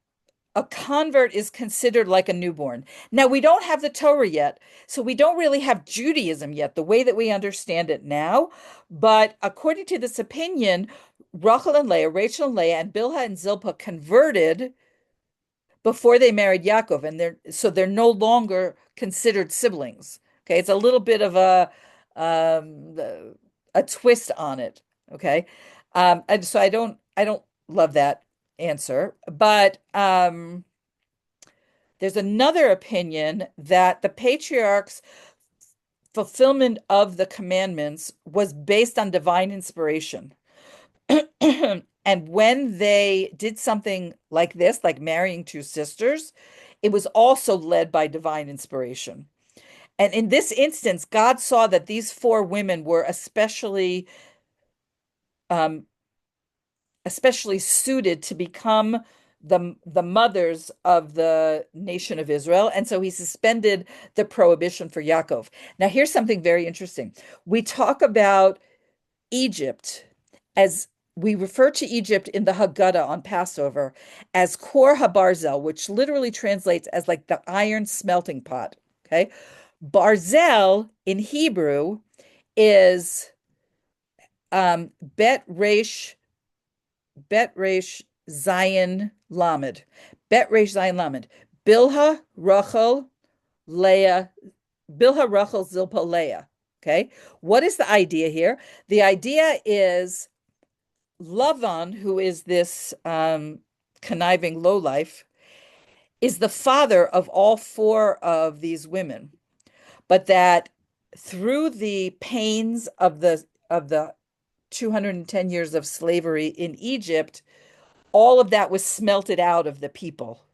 a convert is considered like a newborn. Now, we don't have the Torah yet, so we don't really have Judaism yet, the way that we understand it now. But according to this opinion, Rachel and Leah, Rachel and Leah, and Bilhah and Zilpah converted before they married Yaakov, and they're no longer considered siblings. Okay, it's a little bit of um, a twist on it. Okay, and so I don't love that answer, but there's another opinion that the patriarchs' fulfillment of the commandments was based on divine inspiration. And when they did something like this, like marrying two sisters, it was also led by divine inspiration. And in this instance, God saw that these four women were um, especially suited to become the mothers of the nation of Israel. And so he suspended the prohibition for Yaakov. Now, here's something very interesting. We talk about Egypt as we refer to Egypt in the Haggadah on Passover as Kor HaBarzel, which literally translates as like the iron smelting pot. Okay. Barzel in Hebrew is Bet Resh Bet Resh Zion Lamed. Bet Resh Zion Lamed. Bilhah Rachel Leah. Bilhah Rachel Zilpah Leah. Okay. What is the idea here? The idea is Lavan, who is this conniving lowlife, is the father of all four of these women, but that through the pains of the 210 years of slavery in Egypt, all of that was smelted out of the people.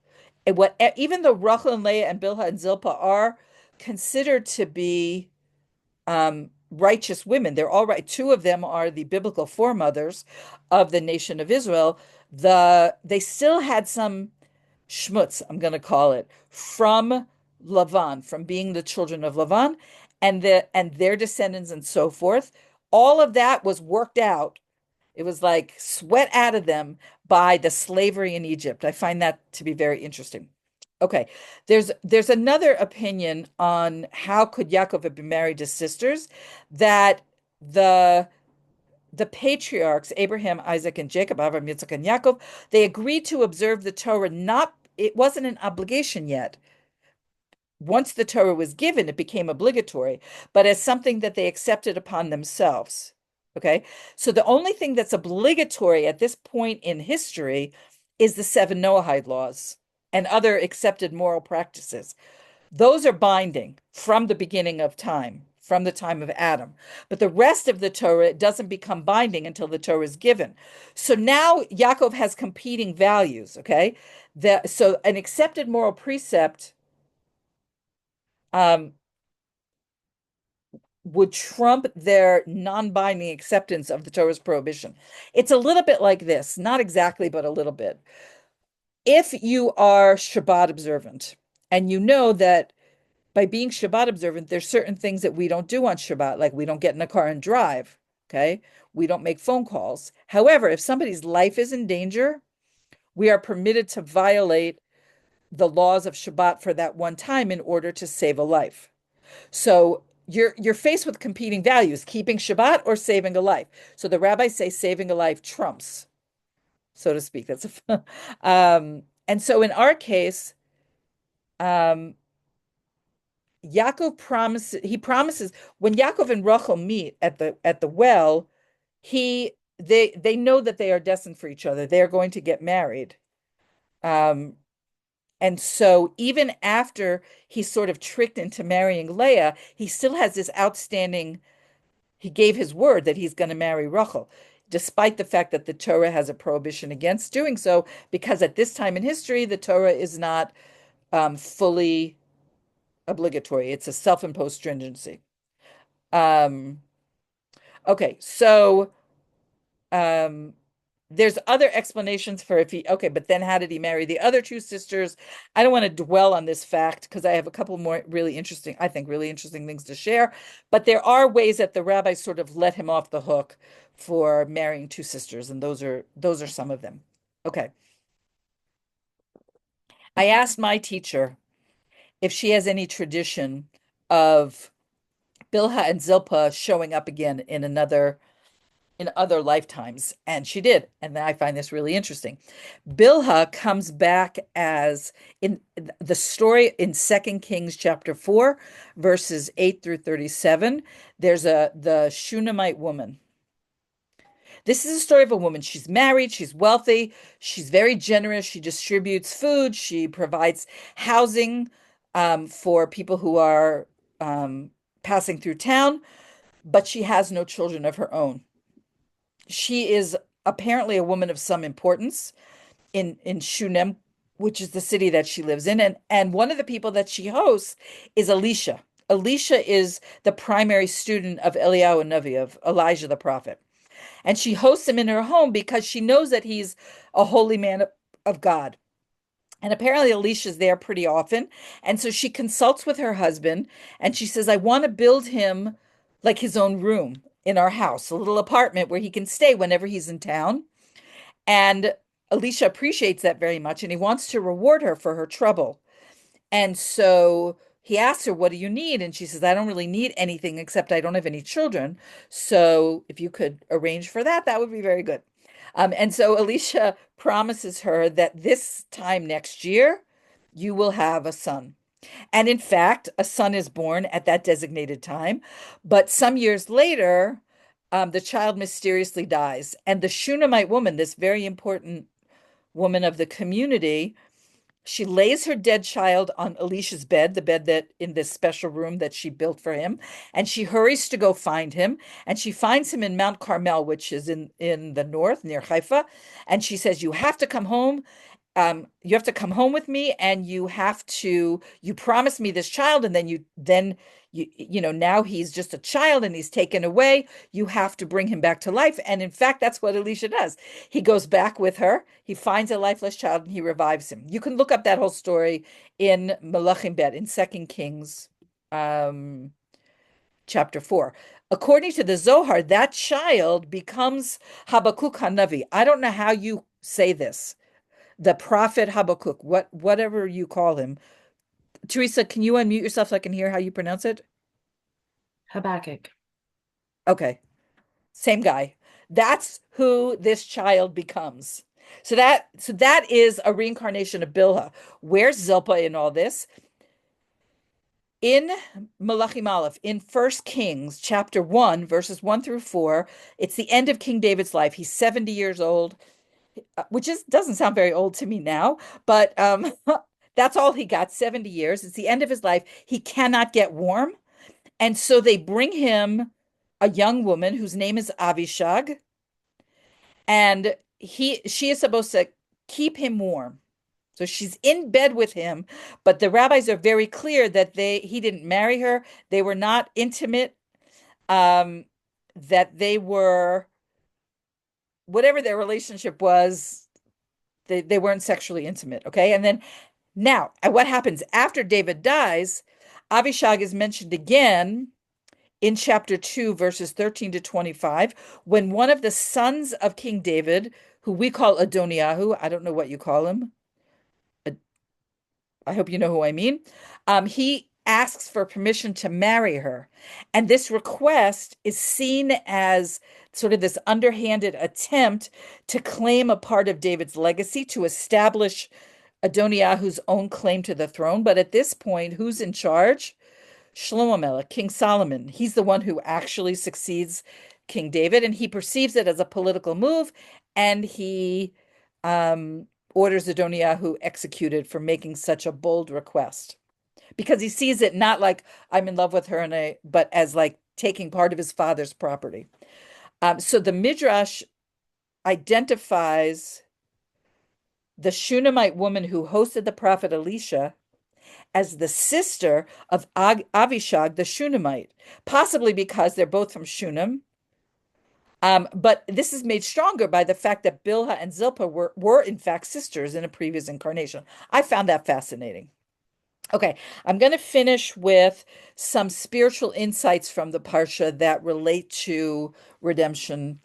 And what even though Rachel and Leah and Bilhah and Zilpah are considered to be righteous women, they're all right. Two of them are the biblical foremothers of the nation of Israel. They still had some schmutz, I'm going to call it, from Lavan, from being the children of Lavan, and their descendants and so forth. All of that was worked out. It was like sweat out of them by the slavery in Egypt. I find that to be very interesting. Okay, there's another opinion on how could Yaakov have been married to sisters, that the the patriarchs, Abraham, Isaac, and Jacob, Abraham, Yitzchak, and Yaakov, they agreed to observe the Torah. It wasn't an obligation yet. Once the Torah was given, it became obligatory, but as something that they accepted upon themselves. Okay. So the only thing that's obligatory at this point in history is the seven Noahide laws and other accepted moral practices. Those are binding from the beginning of time, from the time of Adam. But the rest of the Torah doesn't become binding until the Torah is given. So now Yaakov has competing values, okay? So an accepted moral precept um, would trump their non-binding acceptance of the Torah's prohibition. It's a little bit like this, not exactly, but a little bit. If you are Shabbat observant and you know that by being Shabbat observant, there's certain things that we don't do on Shabbat, like we don't get in a car and drive, okay? We don't make phone calls. However, if somebody's life is in danger, we are permitted to violate the laws of Shabbat for that one time in order to save a life. So you're faced with competing values, keeping Shabbat or saving a life. So the rabbis say saving a life trumps, so to speak. And so in our case, um, he promises when Yaakov and Rachel meet at the well, they know that they are destined for each other. They are going to get married. Um, and so even after he's sort of tricked into marrying Leah, he still has this outstanding, he gave his word that he's going to marry Rachel, despite the fact that the Torah has a prohibition against doing so, because at this time in history, the Torah is not fully obligatory. It's a self-imposed stringency. Um, okay, so um, there's other explanations for if he, okay, but then how did he marry the other two sisters? I don't want to dwell on this fact because I have a couple more really interesting, I think, really interesting things to share. But there are ways that the rabbis sort of let him off the hook for marrying two sisters, and those are some of them. Okay. I asked my teacher if she has any tradition of Bilhah and Zilpah showing up again in other lifetimes, and she did. And I find this really interesting. Bilhah comes back as in the story in Second Kings chapter 4, verses 8 through 37. There's the Shunammite woman. This is a story of a woman. She's married, she's wealthy, she's very generous, she distributes food, she provides housing for people who are passing through town, but she has no children of her own. She is apparently a woman of some importance in Shunem, which is the city that she lives in, and one of the people that she hosts is Elisha. Elisha is the primary student of Eliyahu Navi, of Elijah the prophet. And she hosts him in her home because she knows that he's a holy man of God. And apparently Alicia's there pretty often. And so she consults with her husband and she says, I want to build him like his own room in our house, a little apartment where he can stay whenever he's in town. And Alicia appreciates that very much and he wants to reward her for her trouble. And so he asks her, what do you need? And she says, I don't really need anything except I don't have any children. So if you could arrange for that, that would be very good. And so Alicia promises her that this time next year, you will have a son. And in fact, a son is born at that designated time. But some years later, the child mysteriously dies. And the Shunammite woman, this very important woman of the community, she lays her dead child on Alicia's bed, the bed that in this special room that she built for him, and she hurries to go find him. And she finds him in Mount Carmel, which is in the north near Haifa. And she says, "You have to come home. You have to come home with me, and you promised me this child, and then now he's just a child and he's taken away. You have to bring him back to life." And in fact, that's what Elisha does. He goes back with her, he finds a lifeless child, and he revives him. You can look up that whole story in Melachim Bet, in Second Kings, um, chapter 4. According to the Zohar, that child becomes Habakkuk Hanavi. I don't know how you say this, the prophet Habakkuk, whatever you call him. Teresa, can you unmute yourself so I can hear how you pronounce it?
Habakkuk.
Okay, same guy. That's who this child becomes. So that is a reincarnation of Bilhah. Where's Zilpah in all this? In Malachim Aleph, in First Kings, chapter 1, verses 1 through 4, it's the end of King David's life. He's 70 years old, which is doesn't sound very old to me now, but that's all he got, 70 years. It's the end of his life. He cannot get warm. And so they bring him a young woman whose name is Avishag, and she is supposed to keep him warm. So she's in bed with him, but the rabbis are very clear that he didn't marry her. They were not intimate, um, that they were whatever their relationship was, they weren't sexually intimate. Okay. And then now, what happens after David dies? Avishag is mentioned again in chapter 2, verses 13 to 25, when one of the sons of King David, who we call Adoniyahu, I don't know what you call him. I hope you know who I mean. He asks for permission to marry her. And this request is seen as sort of this underhanded attempt to claim a part of David's legacy, to establish Adoniyahu's own claim to the throne. But at this point, who's in charge? Shlomo Melech, King Solomon. He's the one who actually succeeds King David, and he perceives it as a political move, and he orders Adoniyahu executed for making such a bold request because he sees it not like I'm in love with her, but as like taking part of his father's property. So the Midrash identifies the Shunammite woman who hosted the prophet Elisha as the sister of Avishag the Shunammite, possibly because they're both from Shunem. But this is made stronger by the fact that Bilhah and Zilpah were in fact sisters in a previous incarnation. I found that fascinating. Okay, I'm going to finish with some spiritual insights from the Parsha that relate to redemption,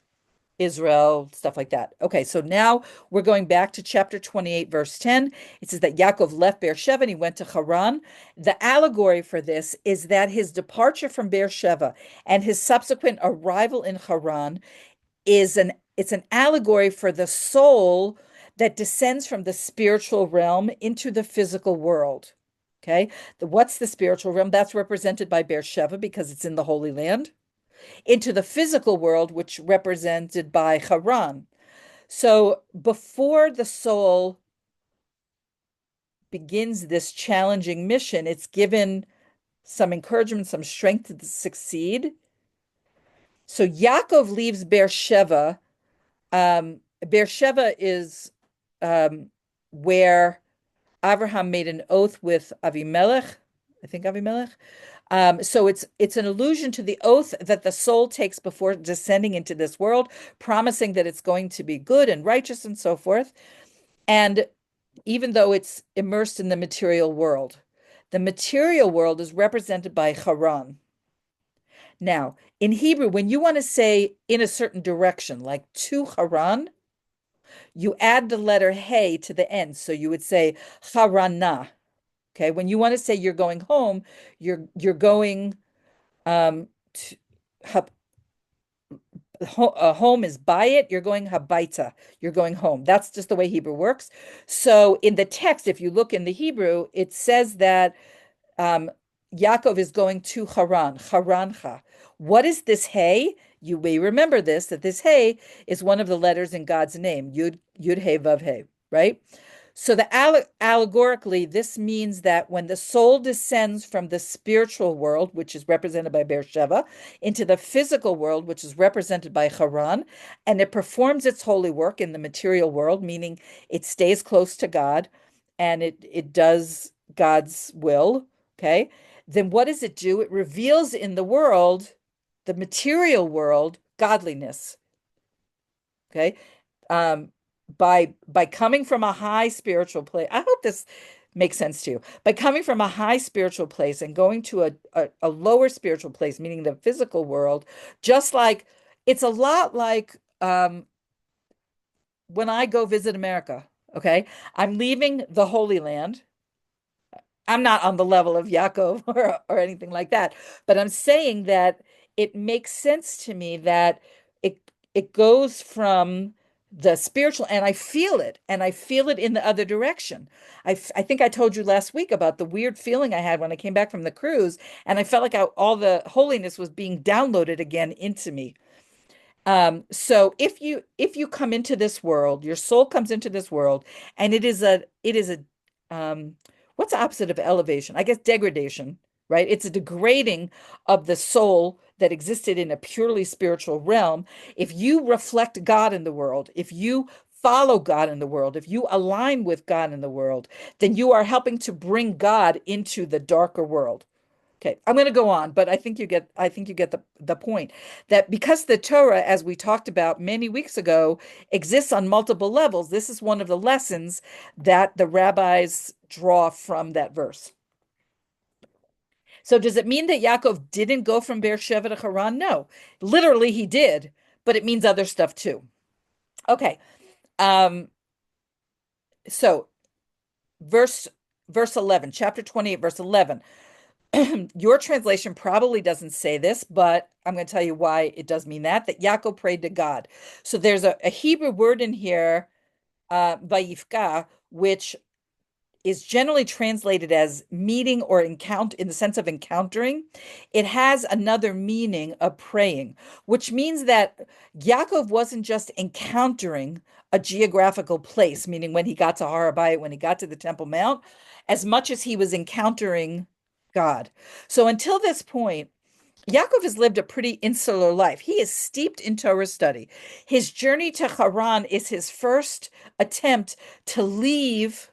Israel, stuff like that. Okay, so now we're going back to chapter 28, verse 10. It says that Yaakov left Beersheba and he went to Haran. The allegory for this is that his departure from Beersheba and his subsequent arrival in Haran it's an allegory for the soul that descends from the spiritual realm into the physical world. Okay, what's the spiritual realm? That's represented by Beersheba because it's in the Holy Land, into the physical world, which represented by Haran. So before the soul begins this challenging mission, it's given some encouragement, some strength to succeed. So Yaakov leaves Beersheba. Beersheba is where Abraham made an oath with Avimelech. I think Avimelech. So it's an allusion to the oath that the soul takes before descending into this world, promising that it's going to be good and righteous and so forth. And even though it's immersed in the material world is represented by Haran. Now, in Hebrew, when you want to say in a certain direction, like to Haran, you add the letter hey to the end. So you would say Harana. Okay. When you want to say you're going home, you're going to home is bayit, you're going habaita, you're going home. That's just the way Hebrew works. So in the text, if you look in the Hebrew, it says that um, Yaakov is going to Haran, Harancha. What is this hey? You may remember this, that this hey is one of the letters in God's name, Yud Hey Vav Hey, right? So allegorically, this means that when the soul descends from the spiritual world, which is represented by Beersheba, into the physical world, which is represented by Haran, and it performs its holy work in the material world, meaning it stays close to God and it does God's will, okay? Then what does it do? It reveals in the world, the material world, godliness, okay? um, by coming from a high spiritual place. I hope this makes sense to you. By coming from a high spiritual place and going to a lower spiritual place, meaning the physical world, just like it's a lot like when I go visit America, okay? I'm leaving the Holy Land. I'm not on the level of Yaakov or anything like that, but I'm saying that it makes sense to me that it goes from the spiritual, and I feel it in the other direction. I think I told you last week about the weird feeling I had when I came back from the cruise, and I felt like all the holiness was being downloaded again into me. So if you come into this world, your soul comes into this world, and it is a what's the opposite of elevation? I guess degradation, right? It's a degrading of the soul that existed in a purely spiritual realm. If you reflect God in the world, if you follow God in the world, if you align with God in the world, then you are helping to bring God into the darker world. Okay, I'm going to go on, but I think you get the point that because the Torah, as we talked about many weeks ago, exists on multiple levels, this is one of the lessons that the rabbis draw from that verse. So does it mean that Yaakov didn't go from Beersheba to Haran? No, literally he did, but it means other stuff too. Okay, um, so verse verse 11, chapter 28, verse 11. Your translation probably doesn't say this, but I'm going to tell you why it does mean that Yaakov prayed to God. So there's a Hebrew word in here, vayifka, which is generally translated as meeting or encounter in the sense of encountering. It has another meaning of praying, which means that Yaakov wasn't just encountering a geographical place, meaning when he got to Har HaBayit, when he got to the Temple Mount, as much as he was encountering God. So until this point, Yaakov has lived a pretty insular life. He is steeped in Torah study. His journey to Haran is his first attempt to leave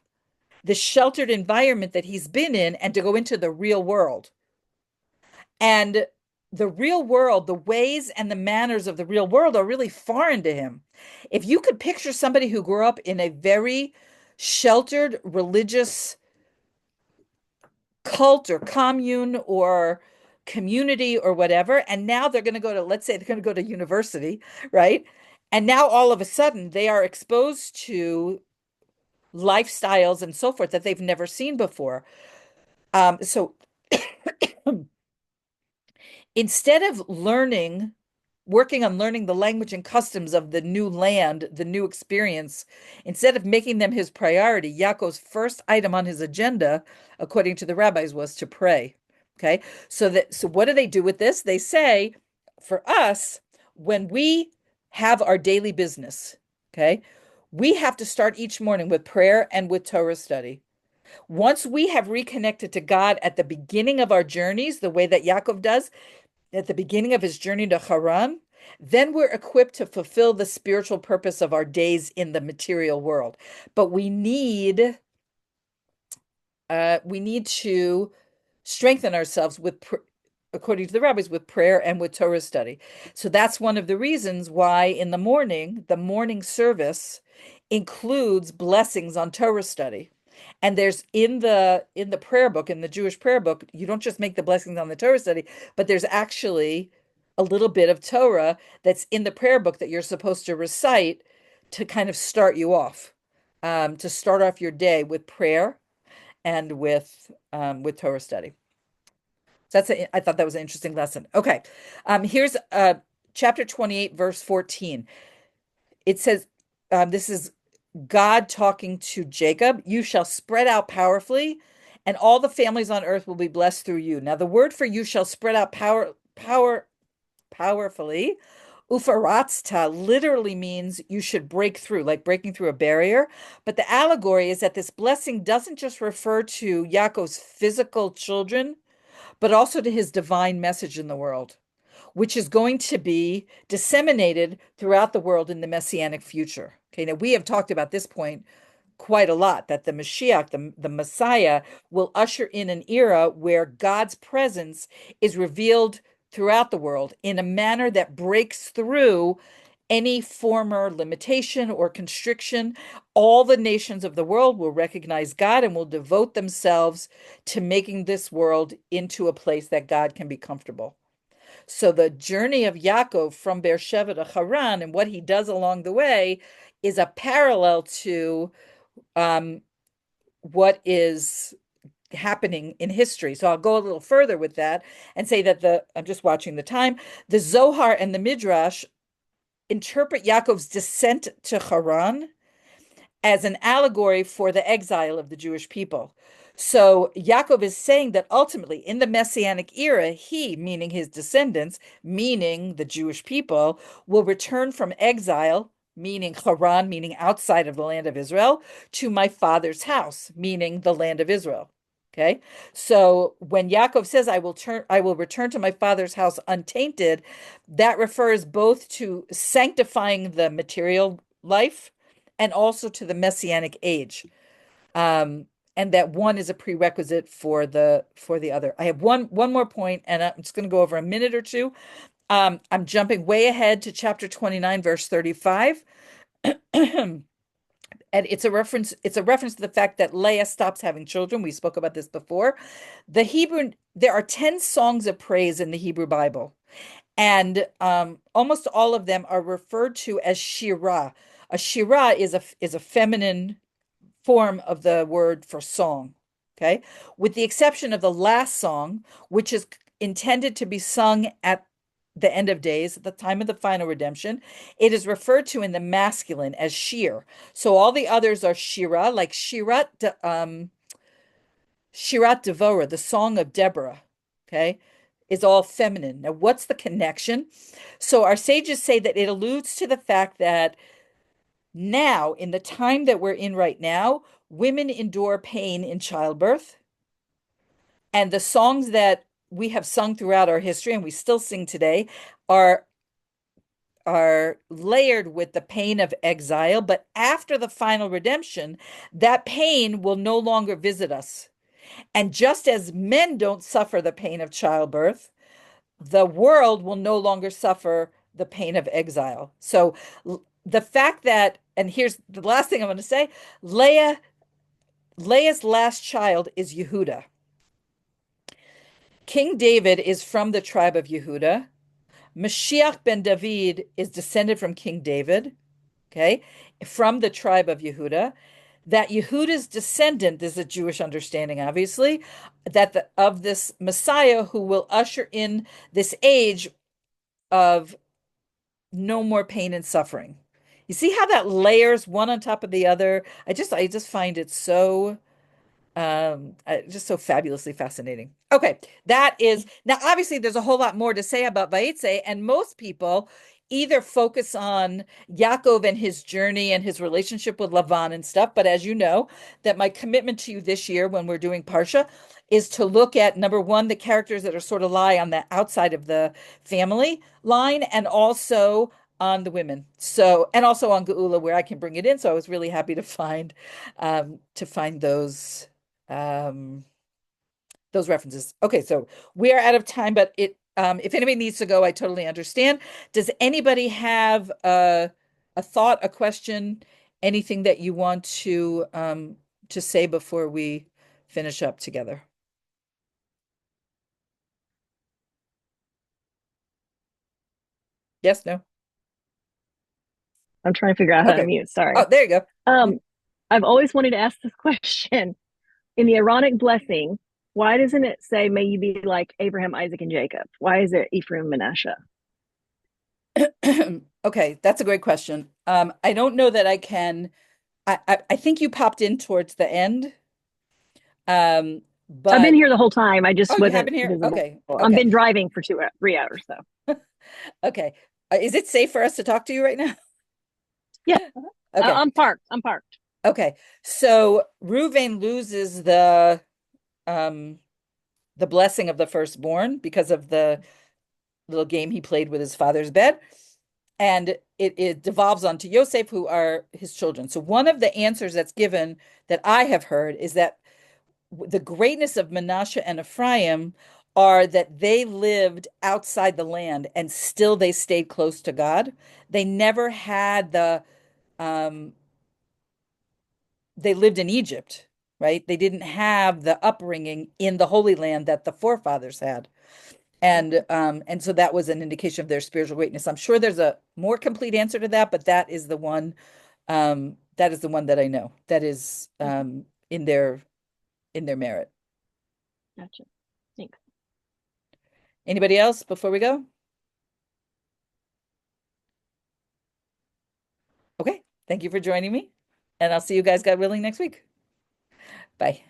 the sheltered environment that he's been in and to go into the real world. And the real world, the ways and the manners of the real world are really foreign to him. If you could picture somebody who grew up in a very sheltered religious cult or commune or community or whatever, and now they're going to go to, let's say they're going to go to university, right? And now all of a sudden they are exposed to lifestyles and so forth that they've never seen before. So instead of working on learning the language and customs of the new land, the new experience, instead of making them his priority, Yaakov's first item on his agenda, according to the rabbis, was to pray. Okay. So what do they do with this? They say, for us, when we have our daily business, okay, we have to start each morning with prayer and with Torah study. Once we have reconnected to God at the beginning of our journeys, the way that Yaakov does, at the beginning of his journey to Haran, then we're equipped to fulfill the spiritual purpose of our days in the material world. But we need to strengthen ourselves according to the rabbis, with prayer and with Torah study. So that's one of the reasons why in the morning service includes blessings on Torah study. And there's in the prayer book, in the Jewish prayer book, you don't just make the blessings on the Torah study, but there's actually a little bit of Torah that's in the prayer book that you're supposed to recite to kind of start you off, to start off your day with prayer and with Torah study. So I thought that was an interesting lesson. Okay, here's chapter 28, verse 14. It says, this is God talking to Jacob. You shall spread out powerfully, and all the families on earth will be blessed through you. Now, the word for you shall spread out powerfully. Ufaratzta literally means you should break through, like breaking through a barrier. But the allegory is that this blessing doesn't just refer to Yaakov's physical children, but also to his divine message in the world, which is going to be disseminated throughout the world in the messianic future. Okay, now we have talked about this point quite a lot, that the Mashiach, the Messiah, will usher in an era where God's presence is revealed throughout the world in a manner that breaks through any former limitation or constriction. All the nations of the world will recognize God and will devote themselves to making this world into a place that God can be comfortable. So the journey of Yaakov from Beersheba to Haran and what he does along the way is a parallel to what is happening in history. So I'll go a little further with that and say that I'm just watching the time, the Zohar and the Midrash interpret Yaakov's descent to Haran as an allegory for the exile of the Jewish people. So Yaakov is saying that ultimately in the Messianic era, he, meaning his descendants, meaning the Jewish people, will return from exile, meaning Haran, meaning outside of the land of Israel, to my father's house, meaning the land of Israel. Okay. So when Yaakov says, I will return to my father's house untainted, that refers both to sanctifying the material life and also to the messianic age. And that one is a prerequisite for the other. I have one more point, and I'm just going to go over a minute or two. I'm jumping way ahead to chapter 29, verse 35. And it's a reference to the fact that Leah stops having children. We spoke about this before. There are 10 songs of praise in the Hebrew Bible, and almost all of them are referred to as shirah. A shirah is a feminine form of the word for song. Okay. With the exception of the last song, which is intended to be sung at the end of days, at the time of the final redemption, it is referred to in the masculine as shir. So all the others are shira, like Shirat Devorah, the Song of Deborah. Okay. Is all feminine. Now, what's the connection? So our sages say that it alludes to the fact that now, in the time that we're in right now, women endure pain in childbirth. And the songs that we have sung throughout our history and we still sing today are are layered with the pain of exile, but after the final redemption, that pain will no longer visit us. And just as men don't suffer the pain of childbirth, the world will no longer suffer the pain of exile. So the fact that, and here's the last thing I'm going to say, Leah, Leah's last child is Yehuda. King David is from the tribe of Yehuda. Mashiach ben David is descended from King David, okay, from the tribe of Yehuda. That Yehuda's descendant is a Jewish understanding, obviously, that of this Messiah who will usher in this age of no more pain and suffering. You see how that layers one on top of the other? I just find it so just so fabulously fascinating. Okay, that is now obviously there's a whole lot more to say about Vayetze, and most people either focus on Yaakov and his journey and his relationship with Lavan and stuff. But as you know, that my commitment to you this year when we're doing Parsha is to look at number one, the characters that are sort of lie on the outside of the family line, and also on the women. So, and also on Geula, where I can bring it in. So I was really happy to find um, those references. Okay, so we are out of time, but if anybody needs to go, I totally understand. Does anybody have a thought, a question, anything that you want to say before we finish up together? Yes, no?
I'm trying to figure out how to
Okay.
mute.
Oh,
Sorry.
there you go.
Um, I've always wanted to ask this question. In the Aaronic blessing, why doesn't it say, may you be like Abraham, Isaac, and Jacob? Why is it Ephraim, Manasseh?
Okay, that's a great question. I don't know that I can. I think you popped in towards the end.
I've been
But
here the whole time. I
oh,
just
you have
wasn't
been here?
visible.
Okay,
I've
okay,
been driving for 3 hours. So,
okay. Is it safe for us to talk to you right now?
yeah,
Okay,
I'm parked. I'm parked.
okay. So Reuven loses um the blessing of the firstborn because of the little game he played with his father's bed. And it devolves onto Yosef, who are his children. So one of the answers that's given that I have heard is that the greatness of Manasseh and Ephraim are that they lived outside the land and still they stayed close to God. They never had um, they lived in Egypt, right? They didn't have the upbringing in the Holy Land that the forefathers had. And so that was an indication of their spiritual greatness. I'm sure there's a more complete answer to that, but that is the one that I know that is
Okay,
in their merit.
gotcha. Thanks.
Anybody else before we go? Okay. Thank you for joining me. And I'll see you guys, God willing, next week. Bye.